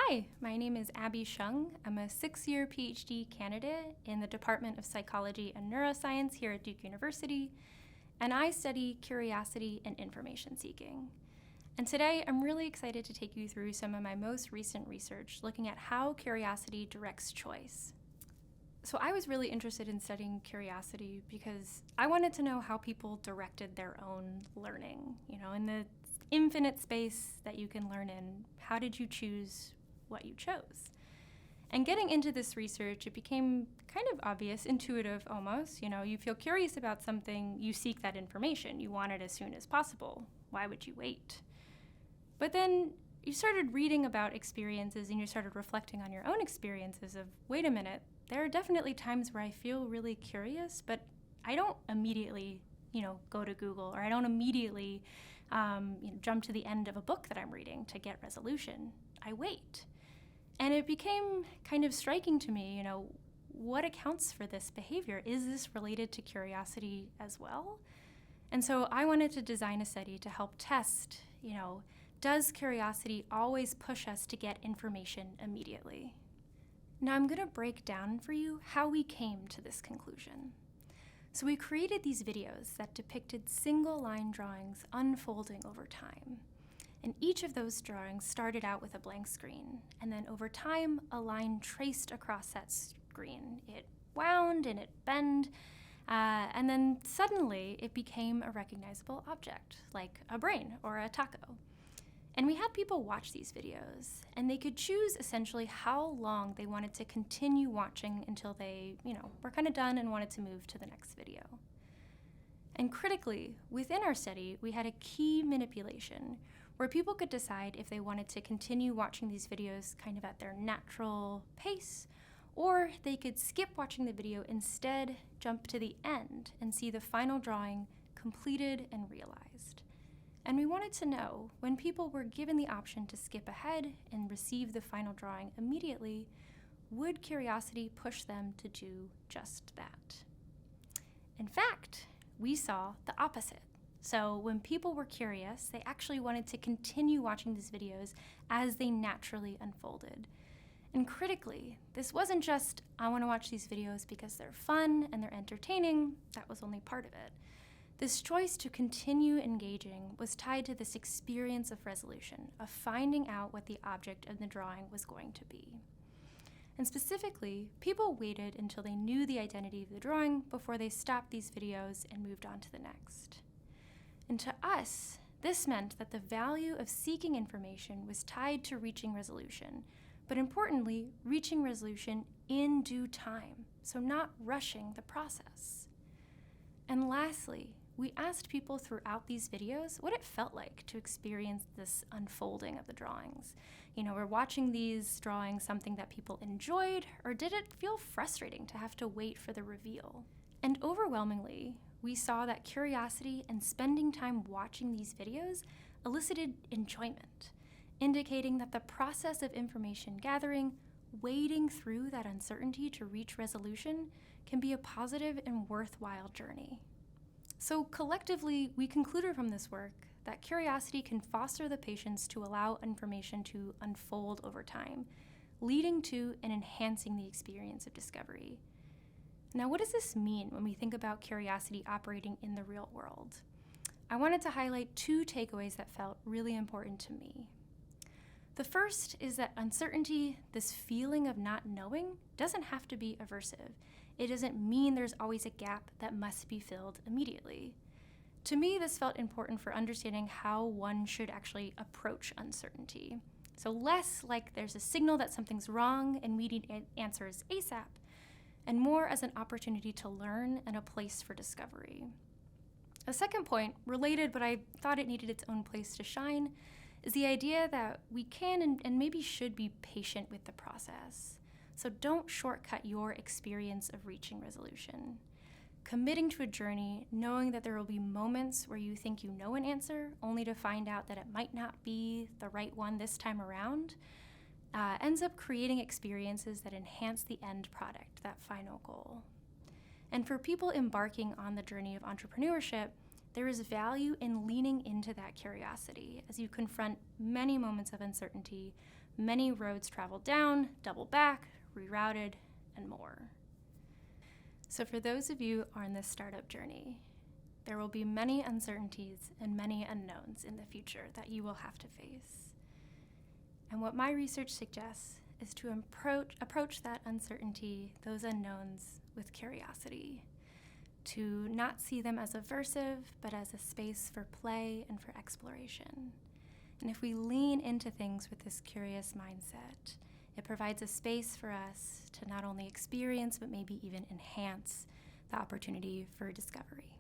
Hi, my name is Abby Shung. I'm a six-year PhD candidate in the Department of Psychology and Neuroscience here at Duke University, and I study curiosity and information seeking. And today, I'm really excited to take you through some of my most recent research looking at how curiosity directs choice. So I was really interested in studying curiosity because I wanted to know how people directed their own learning. In the infinite space that you can learn in, how did you choose what you chose? And getting into this research, it became kind of obvious, intuitive almost. You feel curious about something, you seek that information. You want it as soon as possible. Why would you wait? But then you started reading about experiences and you started reflecting on your own experiences of, wait a minute, there are definitely times where I feel really curious, but I don't immediately, go to Google, or I don't immediately jump to the end of a book that I'm reading to get resolution. I wait. And it became kind of striking to me, what accounts for this behavior? Is this related to curiosity as well? And so I wanted to design a study to help test, does curiosity always push us to get information immediately? Now I'm going to break down for you how we came to this conclusion. So we created these videos that depicted single-line drawings unfolding over time. And each of those drawings started out with a blank screen, and then over time, a line traced across that screen. It wound and it bent, and then suddenly it became a recognizable object, like a brain or a taco. And we had people watch these videos, and they could choose essentially how long they wanted to continue watching until they, were kind of done and wanted to move to the next video. And critically, within our study, we had a key manipulation where people could decide if they wanted to continue watching these videos kind of at their natural pace, or they could skip watching the video, instead jump to the end and see the final drawing completed and realized. And we wanted to know, when people were given the option to skip ahead and receive the final drawing immediately, would curiosity push them to do just that? In fact, we saw the opposite. So when people were curious, they actually wanted to continue watching these videos as they naturally unfolded. And critically, this wasn't just, I want to watch these videos because they're fun and they're entertaining. That was only part of it. This choice to continue engaging was tied to this experience of resolution, of finding out what the object of the drawing was going to be. And specifically, people waited until they knew the identity of the drawing before they stopped these videos and moved on to the next. And to us, this meant that the value of seeking information was tied to reaching resolution, but importantly, reaching resolution in due time, so not rushing the process. And lastly, we asked people throughout these videos what it felt like to experience this unfolding of the drawings. Were watching these drawings something that people enjoyed, or did it feel frustrating to have to wait for the reveal? And overwhelmingly, we saw that curiosity and spending time watching these videos elicited enjoyment, indicating that the process of information gathering, wading through that uncertainty to reach resolution, can be a positive and worthwhile journey. So collectively, we concluded from this work that curiosity can foster the patience to allow information to unfold over time, leading to and enhancing the experience of discovery. Now, what does this mean when we think about curiosity operating in the real world? I wanted to highlight two takeaways that felt really important to me. The first is that uncertainty, this feeling of not knowing, doesn't have to be aversive. It doesn't mean there's always a gap that must be filled immediately. To me, this felt important for understanding how one should actually approach uncertainty. So less like there's a signal that something's wrong and we need answers ASAP, and more as an opportunity to learn and a place for discovery. A second point, related but I thought it needed its own place to shine, is the idea that we can and maybe should be patient with the process. So don't shortcut your experience of reaching resolution. Committing to a journey, knowing that there will be moments where you think you know an answer, only to find out that it might not be the right one this time around, ends up creating experiences that enhance the end product, that final goal. And for people embarking on the journey of entrepreneurship, there is value in leaning into that curiosity as you confront many moments of uncertainty, many roads traveled down, double back, rerouted, and more. So for those of you on this startup journey, there will be many uncertainties and many unknowns in the future that you will have to face. And what my research suggests is to approach that uncertainty, those unknowns, with curiosity, to not see them as aversive, but as a space for play and for exploration. And if we lean into things with this curious mindset, it provides a space for us to not only experience, but maybe even enhance the opportunity for discovery.